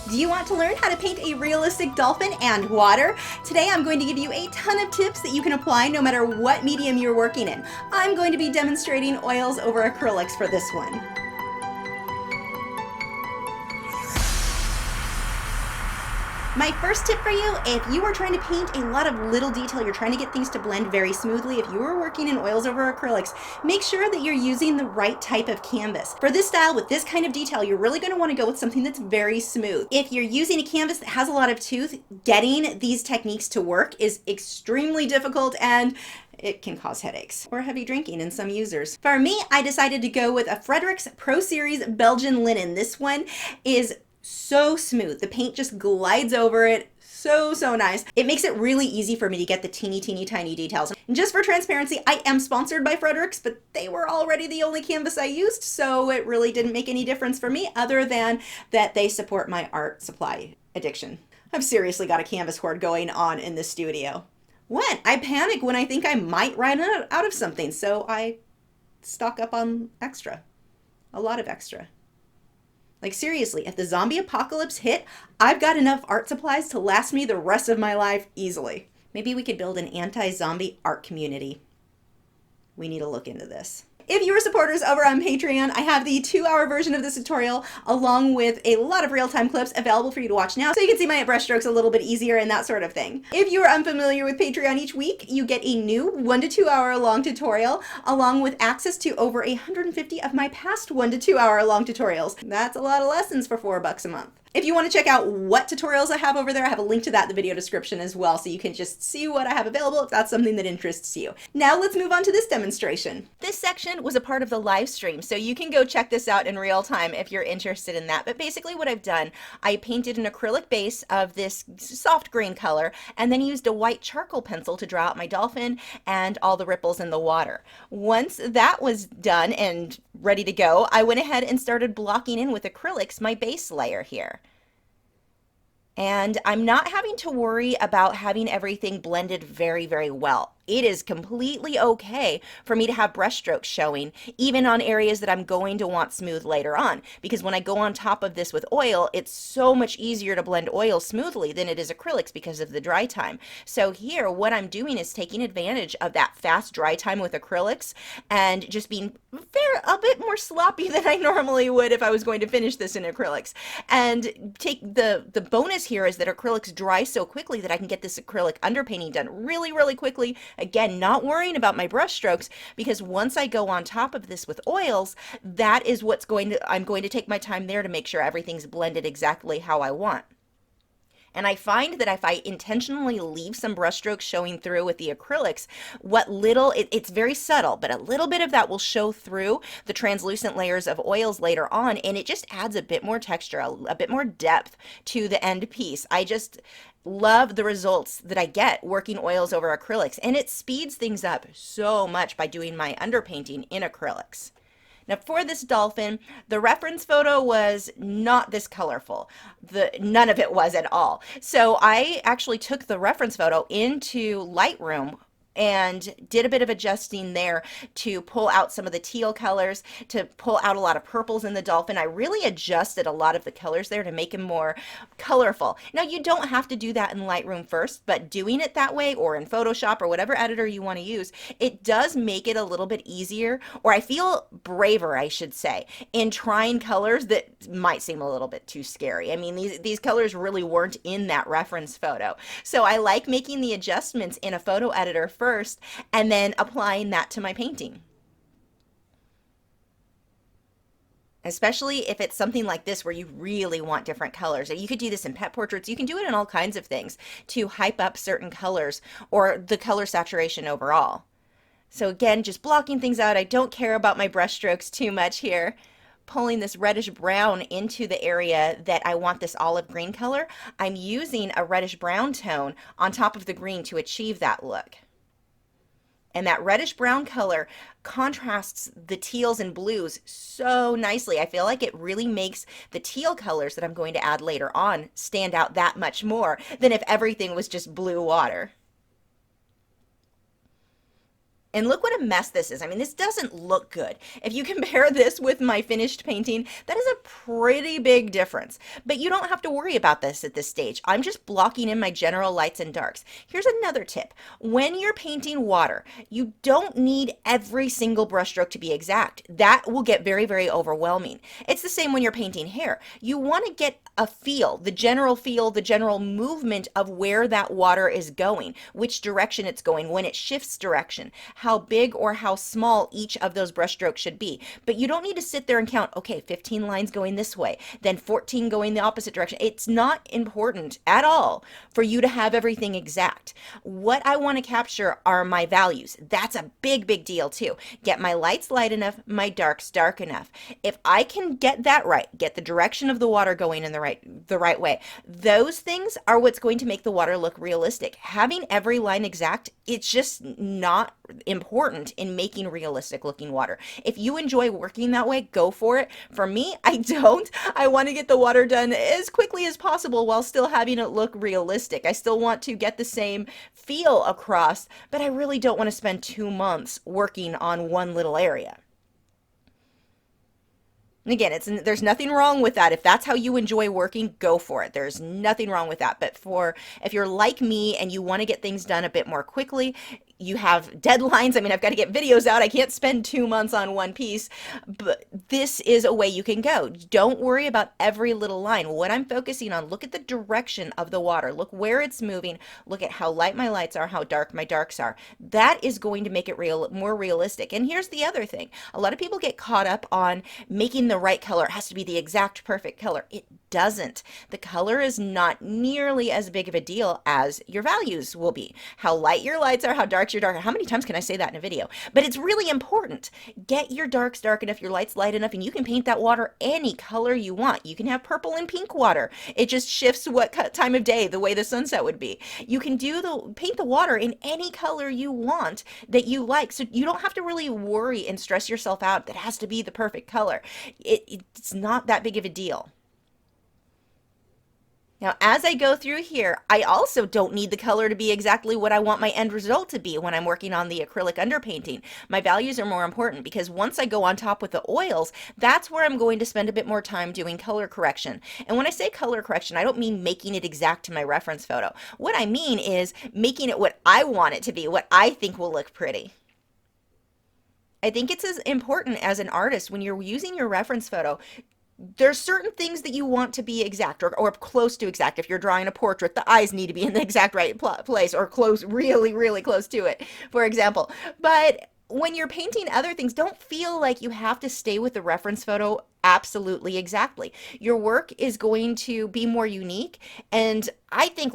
Do you want to learn how to paint a realistic dolphin and water? Today I'm going to give you a ton of tips that you can apply no matter what medium you're working in. I'm going to be demonstrating oils over acrylics for this one. My first tip for you, if you are trying to paint a lot of little detail, you're trying to get things to blend very smoothly, if you are working in oils over acrylics, make sure that you're using the right type of canvas. For this style, with this kind of detail, you're really going to want to go with something that's very smooth. If you're using a canvas that has a lot of tooth, getting these techniques to work is extremely difficult and it can cause headaches or heavy drinking in some users. For me, I decided to go with a Frederick's Pro Series Belgian linen. This one is so smooth. The paint just glides over it. So nice. It makes it really easy for me to get the teeny tiny details. And just for transparency, I am sponsored by Frederick's, but they were already the only canvas I used, so it really didn't make any difference for me other than that they support my art supply addiction. I've seriously got a canvas hoard going on in the studio. I panic when I think I might run out of something, so I stock up on extra. A lot of extra. Like seriously, if the zombie apocalypse hit, I've got enough art supplies to last me the rest of my life easily. Maybe we could build an anti-zombie art community. We need to look into this. If you are supporters over on Patreon, I have the 2-hour version of this tutorial along with a lot of real-time clips available for you to watch now so you can see my brushstrokes a little bit easier and that sort of thing. If you are unfamiliar with Patreon, each week you get a new 1 to 2 hour long tutorial along with access to over 150 of my past 1 to 2 hour long tutorials. That's a lot of lessons for $4 a month. If you want to check out what tutorials I have over there, I have a link to that in the video description as well, so you can just see what I have available if that's something that interests you. Now let's move on to this demonstration. This section was a part of the live stream, so you can go check this out in real time if you're interested in that. But basically what I've done, I painted an acrylic base of this soft green color and then used a white charcoal pencil to draw out my dolphin and all the ripples in the water. Once that was done and ready to go, I went ahead and started blocking in with acrylics my base layer here. And I'm not having to worry about having everything blended very well. It is completely okay for me to have brush strokes showing, even on areas that I'm going to want smooth later on, because when I go on top of this with oil, it's so much easier to blend oil smoothly than it is acrylics because of the dry time. So here, what I'm doing is taking advantage of that fast dry time with acrylics and just being a bit more sloppy than I normally would if I was going to finish this in acrylics. And take the bonus here is that acrylics dry so quickly that I can get this acrylic underpainting done really quickly. Again, not worrying about my brush strokes, because once I go on top of this with oils, that is I'm going to take my time there to make sure everything's blended exactly how I want. And I find that if I intentionally leave some brush strokes showing through with the acrylics, it's very subtle, but a little bit of that will show through the translucent layers of oils later on, and it just adds a bit more texture, a bit more depth to the end piece. I just love the results that I get working oils over acrylics, and it speeds things up so much by doing my underpainting in acrylics. Now for this dolphin, the reference photo was not this colorful. None of it was at all. So I actually took the reference photo into Lightroom and did a bit of adjusting there to pull out some of the teal colors, to pull out a lot of purples in the dolphin. I really adjusted a lot of the colors there to make him more colorful. Now you don't have to do that in Lightroom first, but doing it that way or in Photoshop or whatever editor you want to use, it does make it a little bit easier, or I feel braver, I should say, in trying colors that might seem a little bit too scary. I mean, these colors really weren't in that reference photo. So I like making the adjustments in a photo editor first and then applying that to my painting. Especially if it's something like this where you really want different colors. You could do this in pet portraits. You can do it in all kinds of things to hype up certain colors or the color saturation overall. So again, just blocking things out. I don't care about my brush strokes too much here. Pulling this reddish brown into the area that I want this olive green color. I'm using a reddish brown tone on top of the green to achieve that look. And that reddish brown color contrasts the teals and blues so nicely. I feel like it really makes the teal colors that I'm going to add later on stand out that much more than if everything was just blue water. And look what a mess this is. I mean, this doesn't look good. If you compare this with my finished painting, that is a pretty big difference. But you don't have to worry about this at this stage. I'm just blocking in my general lights and darks. Here's another tip. When you're painting water, you don't need every single brushstroke to be exact. That will get very, very overwhelming. It's the same when you're painting hair. You want to get a feel, the general movement of where that water is going, which direction it's going, when it shifts direction, how big or how small each of those brush strokes should be. But you don't need to sit there and count, okay, 15 lines going this way, then 14 going the opposite direction. It's not important at all for you to have everything exact. What I want to capture are my values. That's a big, big deal too. Get my lights light enough, my darks dark enough. If I can get that right, get the direction of the water going in the right way, those things are what's going to make the water look realistic. Having every line exact, it's just not important in making realistic looking water. If you enjoy working that way, go for it. For me, I don't. I want to get the water done as quickly as possible while still having it look realistic. I still want to get the same feel across, but I really don't want to spend 2 months working on one little area. And again, there's nothing wrong with that. If that's how you enjoy working, go for it. There's nothing wrong with that. But if you're like me and you want to get things done a bit more quickly, you have deadlines. I mean, I've got to get videos out. I can't spend 2 months on one piece, but this is a way you can go. Don't worry about every little line. What I'm focusing on, look at the direction of the water. Look where it's moving. Look at how light my lights are, how dark my darks are. That is going to make it more realistic. And here's the other thing. A lot of people get caught up on making the right color. It has to be the exact perfect color. It doesn't. The color is not nearly as big of a deal as your values will be. How light your lights are, how dark your dark. How many times can I say that in a video? But it's really important. Get your darks dark enough, your lights light enough, and you can paint that water any color you want. You can have purple and pink water. It just shifts what time of day, the way the sunset would be. You can paint the water in any color you want that you like. So you don't have to really worry and stress yourself out that it has to be the perfect color. It's not that big of a deal. Now, as I go through here, I also don't need the color to be exactly what I want my end result to be when I'm working on the acrylic underpainting. My values are more important because once I go on top with the oils, that's where I'm going to spend a bit more time doing color correction. And when I say color correction, I don't mean making it exact to my reference photo. What I mean is making it what I want it to be, what I think will look pretty. I think it's as important as an artist when you're using your reference photo. There's certain things that you want to be exact or close to exact. If you're drawing a portrait, the eyes need to be in the exact right place or close, really, really close to it, for example. But when you're painting other things, don't feel like you have to stay with the reference photo absolutely exactly. Your work is going to be more unique and I think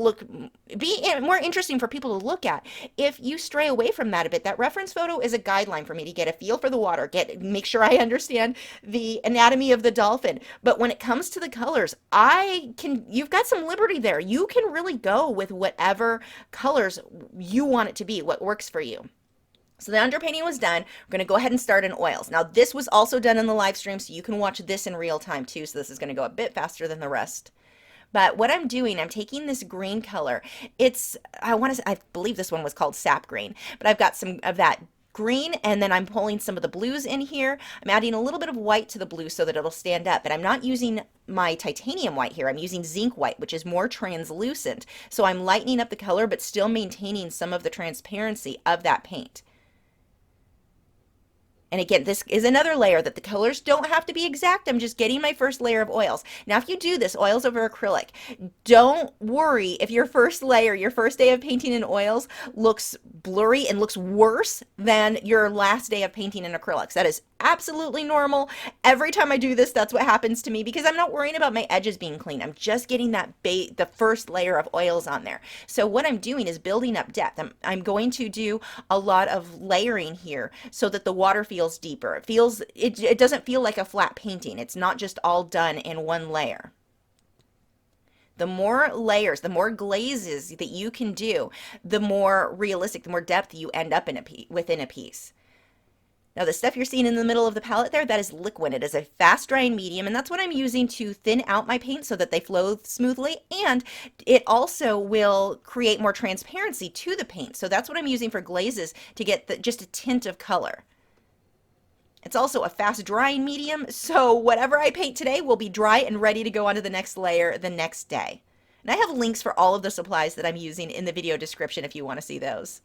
be more interesting for people to look at. If you stray away from that a bit, that reference photo is a guideline for me to get a feel for the water, make sure I understand the anatomy of the dolphin. But when it comes to the colors, you've got some liberty there. You can really go with whatever colors you want it to be, what works for you. So the underpainting was done. We're going to go ahead and start in oils. Now this was also done in the live stream, so you can watch this in real time too. So this is going to go a bit faster than the rest. But what I'm doing, I'm taking this green color. I believe this one was called sap green, but I've got some of that green and then I'm pulling some of the blues in here. I'm adding a little bit of white to the blue so that it'll stand up, but I'm not using my titanium white here. I'm using zinc white, which is more translucent. So I'm lightening up the color, but still maintaining some of the transparency of that paint. And again, this is another layer that the colors don't have to be exact. I'm just getting my first layer of oils. Now, if you do this, oils over acrylic, don't worry if your first layer, your first day of painting in oils looks blurry and looks worse than your last day of painting in acrylics. That is absolutely normal. Every time I do this, that's what happens to me because I'm not worrying about my edges being clean. I'm just getting the first layer of oils on there. So what I'm doing is building up depth. I'm going to do a lot of layering here so that the water feels deeper. It doesn't feel like a flat painting. It's not just all done in one layer. The more layers, the more glazes that you can do, the more realistic, the more depth you end up within a piece. Now the stuff you're seeing in the middle of the palette there, that is liquid. It is a fast drying medium, and that's what I'm using to thin out my paint so that they flow smoothly, and it also will create more transparency to the paint. So that's what I'm using for glazes to get just a tint of color. It's also a fast drying medium, so whatever I paint today will be dry and ready to go onto the next layer the next day. And I have links for all of the supplies that I'm using in the video description if you want to see those.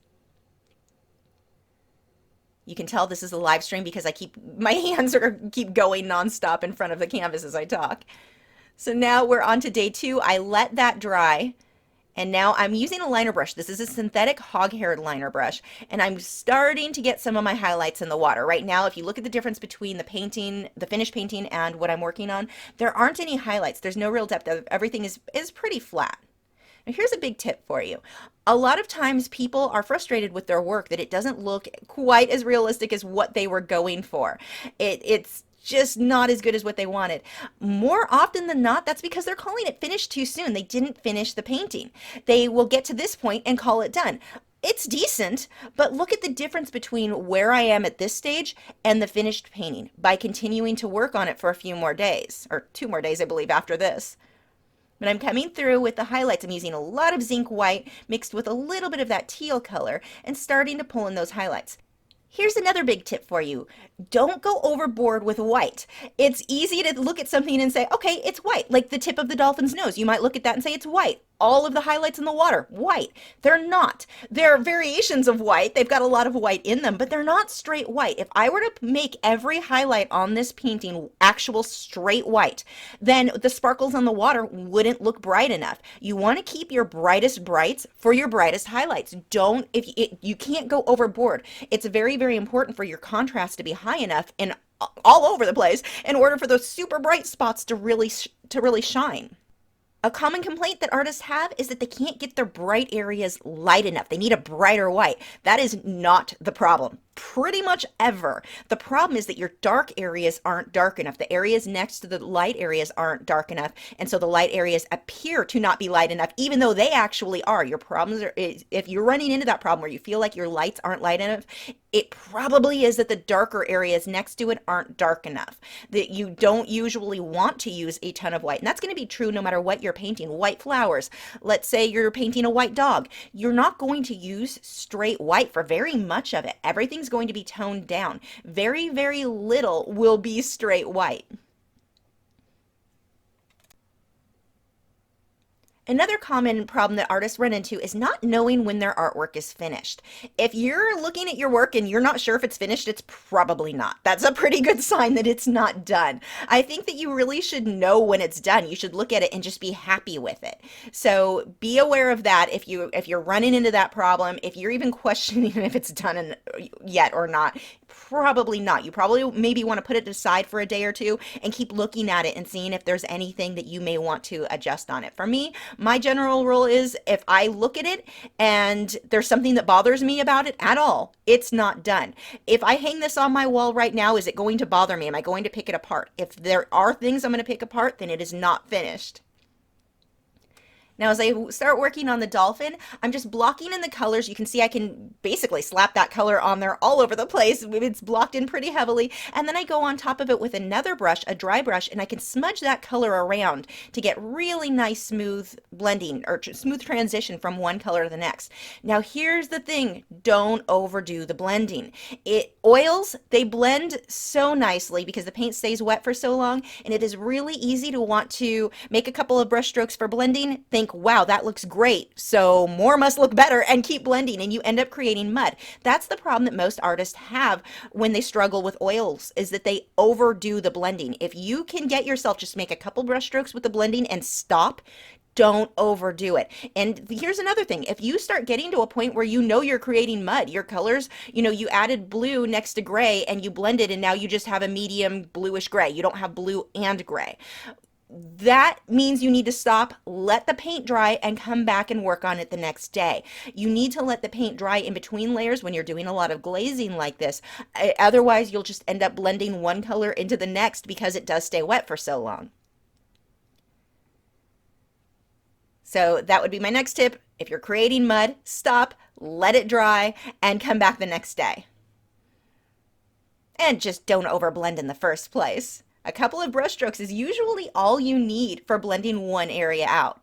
You can tell this is a live stream because my hands keep going nonstop in front of the canvas as I talk. So now we're on to day 2. I let that dry, and now I'm using a liner brush. This is a synthetic hog-haired liner brush, and I'm starting to get some of my highlights in the water. Right now, if you look at the difference between the painting, the finished painting, and what I'm working on, there aren't any highlights. There's no real depth. Everything is pretty flat. Now here's a big tip for you. A lot of times people are frustrated with their work that it doesn't look quite as realistic as what they were going for. It's just not as good as what they wanted. More often than not, that's because they're calling it finished too soon. They didn't finish the painting. They will get to this point and call it done. It's decent, but look at the difference between where I am at this stage and the finished painting by continuing to work on it for a few more days, or 2 more days, I believe, after this. But I'm coming through with the highlights. I'm using a lot of zinc white mixed with a little bit of that teal color and starting to pull in those highlights. Here's another big tip for you. Don't go overboard with white. It's easy to look at something and say, okay, it's white, like the tip of the dolphin's nose. You might look at that and say it's white. All of the highlights in the water, white. They're not. They're variations of white. They've got a lot of white in them, but they're not straight white. If I were to make every highlight on this painting actual straight white, then the sparkles on the water wouldn't look bright enough. You want to keep your brightest brights for your brightest highlights. You can't go overboard. It's very, very important for your contrast to be high enough and all over the place in order for those super bright spots to really shine. A common complaint that artists have is that they can't get their bright areas light enough. They need a brighter white. That is not the problem. Pretty much ever. The problem is that your dark areas aren't dark enough. The areas next to the light areas aren't dark enough, and so the light areas appear to not be light enough, even though they actually are. Your problems are, if you're running into that problem where you feel like your lights aren't light enough, it probably is that the darker areas next to it aren't dark enough, that you don't usually want to use a ton of white. And that's going to be true no matter what you're painting. White flowers, let's say you're painting a white dog, you're not going to use straight white for very much of it. Everything's going to be toned down. Very, very little will be straight white. Another common problem that artists run into is not knowing when their artwork is finished. If you're looking at your work and you're not sure if it's finished, it's probably not. That's a pretty good sign that it's not done. I think that you really should know when it's done. You should look at it and just be happy with it. So be aware of that if you're running into that problem, if you're even questioning if it's done yet or not. Probably not. You probably maybe want to put it aside for a day or two and keep looking at it and seeing if there's anything that you may want to adjust on it. For me, my general rule is if I look at it and there's something that bothers me about it at all, it's not done. If I hang this on my wall right now, is it going to bother me? Am I going to pick it apart? If there are things I'm going to pick apart, then it is not finished. Now, as I start working on the dolphin, I'm just blocking in the colors. You can see I can basically slap that color on there all over the place. It's blocked in pretty heavily. And then I go on top of it with another brush, a dry brush, and I can smudge that color around to get really nice smooth blending or smooth transition from one color to the next. Now, here's the thing. Don't overdo the blending. Oils, they blend so nicely because the paint stays wet for so long, and it is really easy to want to make a couple of brush strokes for blending, think, wow, that looks great, so more must look better, and keep blending, and you end up creating mud. That's the problem that most artists have when they struggle with oils, is that they overdo the blending. If you can get yourself just make a couple brush strokes with the blending and stop, don't overdo it. And here's another thing. If you start getting to a point where you know you're creating mud, your colors, you added blue next to gray and you blended and now you just have a medium bluish gray. You don't have blue and gray. That means you need to stop, let the paint dry, and come back and work on it the next day. You need to let the paint dry in between layers when you're doing a lot of glazing like this. Otherwise, you'll just end up blending one color into the next because it does stay wet for so long. So that would be my next tip. If you're creating mud, stop, let it dry, and come back the next day. And just don't overblend in the first place. A couple of brush strokes is usually all you need for blending one area out.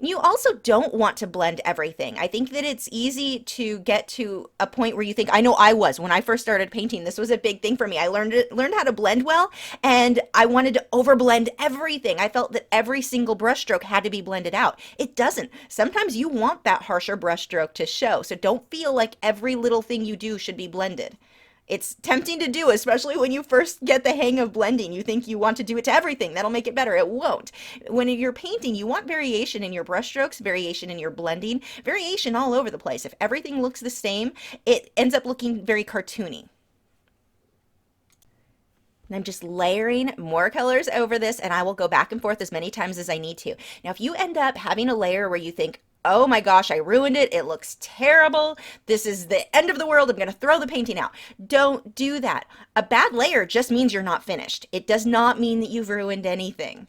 You also don't want to blend everything. I think that it's easy to get to a point where you think, I know I was when I first started painting. This was a big thing for me. I learned how to blend well, and I wanted to overblend everything. I felt that every single brush stroke had to be blended out. It doesn't. Sometimes you want that harsher brush stroke to show. So don't feel like every little thing you do should be blended. It's tempting to do, especially when you first get the hang of blending. You think you want to do it to everything. That'll make it better. It won't. When you're painting, you want variation in your brushstrokes, variation in your blending, variation all over the place. If everything looks the same, it ends up looking very cartoony. And I'm just layering more colors over this, and I will go back and forth as many times as I need to. Now, if you end up having a layer where you think, oh my gosh, I ruined it, it looks terrible, this is the end of the world, I'm going to throw the painting out, don't do that. A bad layer just means you're not finished. It does not mean that you've ruined anything.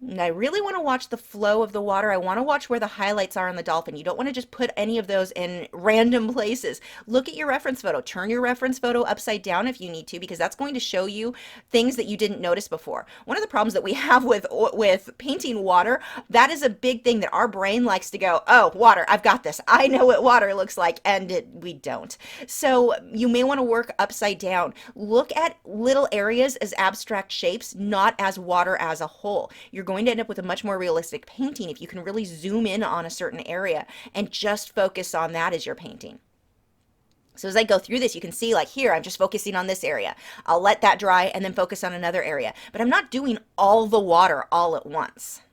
And I really want to watch the flow of the water. I want to watch where the highlights are on the dolphin. You don't want to just put any of those in random places. Look at your reference photo. Turn your reference photo upside down if you need to, because that's going to show you things that you didn't notice before. One of the problems that we have with painting water, that is a big thing that our brain likes to go, oh, water, I've got this. I know what water looks like, and we don't. So you may want to work upside down. Look at little areas as abstract shapes, not as water as a whole. You're going to end up with a much more realistic painting if you can really zoom in on a certain area and just focus on that as you're painting. So as I go through this, you can see, like here, I'm just focusing on this area. I'll let that dry and then focus on another area. But I'm not doing all the water all at once.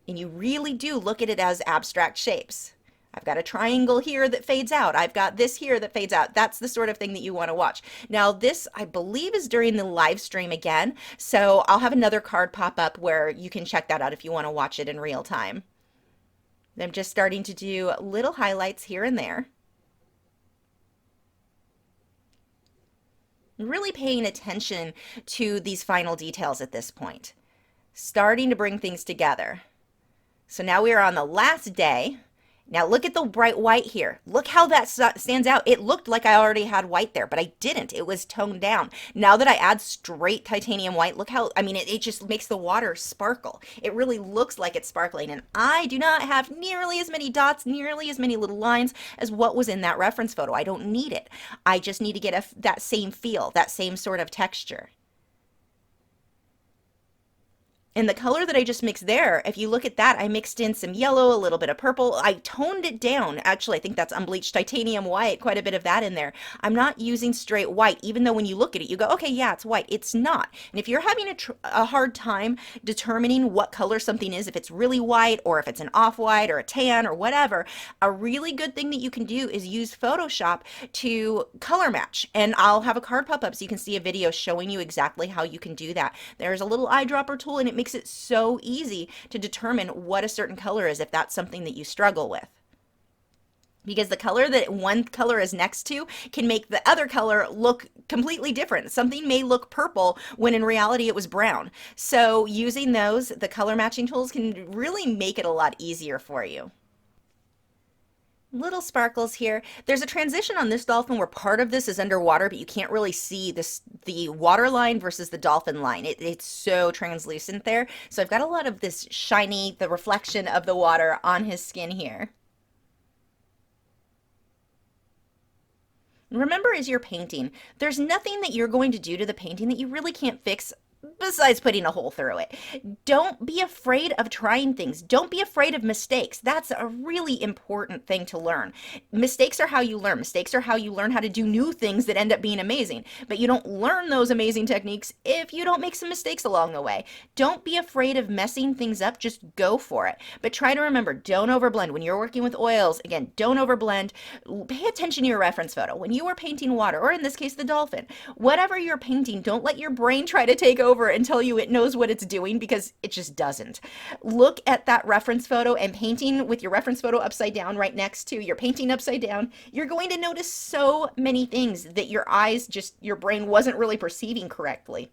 And you really do look at it as abstract shapes. I've got a triangle here that fades out. I've got this here that fades out. That's the sort of thing that you want to watch. Now this, I believe, is during the live stream again. So I'll have another card pop up where you can check that out if you want to watch it in real time. I'm just starting to do little highlights here and there. I'm really paying attention to these final details at this point. Starting to bring things together. So now we are on the last day. Now look at the bright white here. Look how that stands out. It looked like I already had white there, but I didn't. It was toned down. Now that I add straight titanium white, look how, I mean, it just makes the water sparkle. It really looks like it's sparkling. And I do not have nearly as many dots, nearly as many little lines as what was in that reference photo. I don't need it. I just need to get that same feel, that same sort of texture. And the color that I just mixed there, if you look at that, I mixed in some yellow, a little bit of purple. I toned it down. Actually, I think that's unbleached titanium white, quite a bit of that in there. I'm not using straight white, even though when you look at it, you go, okay, yeah, it's white. It's not. And if you're having a hard time determining what color something is, if it's really white or if it's an off-white or a tan or whatever, a really good thing that you can do is use Photoshop to color match. And I'll have a card pop up so you can see a video showing you exactly how you can do that. There's a little eyedropper tool, and it makes it so easy to determine what a certain color is if that's something that you struggle with. Because the color that one color is next to can make the other color look completely different. Something may look purple when in reality it was brown. So using those, the color matching tools, can really make it a lot easier for you. Little sparkles here. There's a transition on this dolphin where part of this is underwater, but you can't really see the water line versus the dolphin line. It's so translucent there. So I've got a lot of this shiny, the reflection of the water on his skin here. Remember, as you're painting, there's nothing that you're going to do to the painting that you really can't fix besides putting a hole through it. Don't be afraid of trying things. Don't be afraid of mistakes. That's a really important thing to learn. Mistakes are how you learn. Mistakes are how you learn how to do new things that end up being amazing. But you don't learn those amazing techniques if you don't make some mistakes along the way. Don't be afraid of messing things up. Just go for it. But try to remember, don't overblend. When you're working with oils, again, don't overblend. Pay attention to your reference photo. When you are painting water, or in this case, the dolphin, whatever you're painting, don't let your brain try to take over and tell you it knows what it's doing, because it just doesn't. Look at that reference photo, and painting with your reference photo upside down right next to your painting upside down, you're going to notice so many things that your eyes, your brain wasn't really perceiving correctly.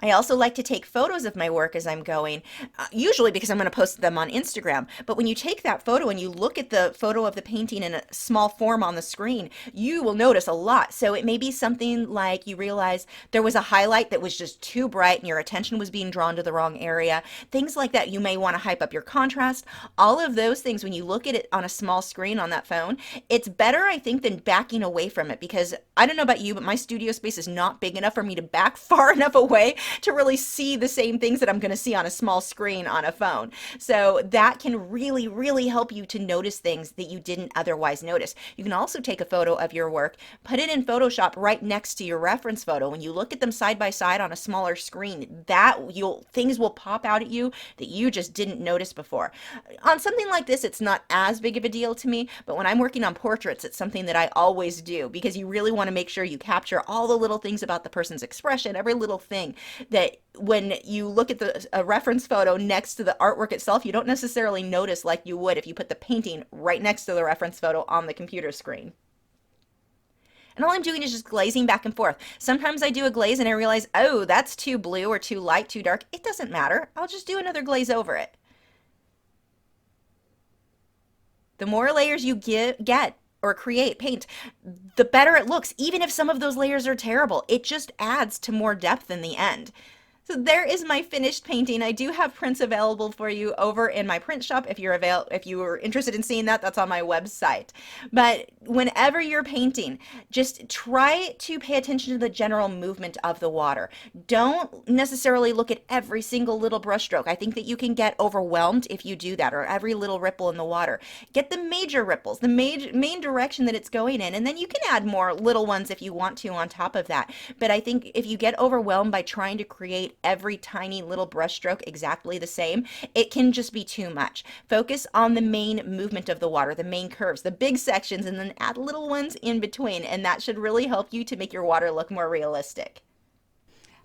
I also like to take photos of my work as I'm going, usually because I'm going to post them on Instagram. But when you take that photo and you look at the photo of the painting in a small form on the screen, you will notice a lot. So it may be something like you realize there was a highlight that was just too bright and your attention was being drawn to the wrong area. Things like that. You may want to hype up your contrast. All of those things, when you look at it on a small screen on that phone, it's better, I think, than backing away from it, because I don't know about you, but my studio space is not big enough for me to back far enough away to really see the same things that I'm going to see on a small screen on a phone. So that can really, really help you to notice things that you didn't otherwise notice. You can also take a photo of your work, put it in Photoshop right next to your reference photo. When you look at them side by side on a smaller screen, things will pop out at you that you just didn't notice before. On something like this, it's not as big of a deal to me, but when I'm working on portraits, it's something that I always do, because you really want to make sure you capture all the little things about the person's expression, every little thing that when you look at a reference photo next to the artwork itself, you don't necessarily notice like you would if you put the painting right next to the reference photo on the computer screen. And all I'm doing is just glazing back and forth. Sometimes I do a glaze and I realize, oh, that's too blue or too light, too dark. It doesn't matter. I'll just do another glaze over it. The more layers you get or paint, the better it looks, even if some of those layers are terrible. It just adds to more depth in the end. So there is my finished painting. I do have prints available for you over in my print shop. If you are interested in seeing that, that's on my website. But whenever you're painting, just try to pay attention to the general movement of the water. Don't necessarily look at every single little brush stroke. I think that you can get overwhelmed if you do that, or every little ripple in the water. Get the major ripples, the main direction that it's going in, and then you can add more little ones if you want to on top of that. But I think if you get overwhelmed by trying to create every tiny little brush stroke exactly the same, it can just be too much. Focus on the main movement of the water, the main curves, the big sections, and then add little ones in between, and that should really help you to make your water look more realistic.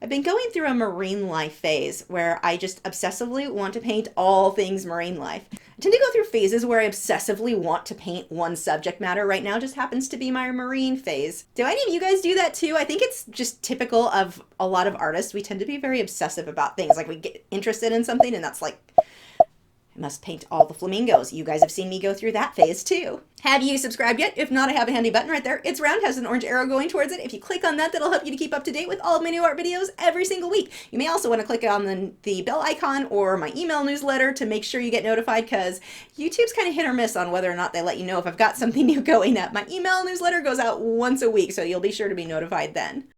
I've been going through a marine life phase where I just obsessively want to paint all things marine life. I tend to go through phases where I obsessively want to paint one subject matter. Right now just happens to be my marine phase. Do any of you guys do that too? I think it's just typical of a lot of artists. We tend to be very obsessive about things. Like we get interested in something and that's like, I must paint all the flamingos. You guys have seen me go through that phase too. Have you subscribed yet? If not, I have a handy button right there. It's round, has an orange arrow going towards it. If you click on that, that'll help you to keep up to date with all of my new art videos every single week. You may also want to click on the bell icon or my email newsletter to make sure you get notified, because YouTube's kind of hit or miss on whether or not they let you know if I've got something new going up. My email newsletter goes out once a week, so you'll be sure to be notified then.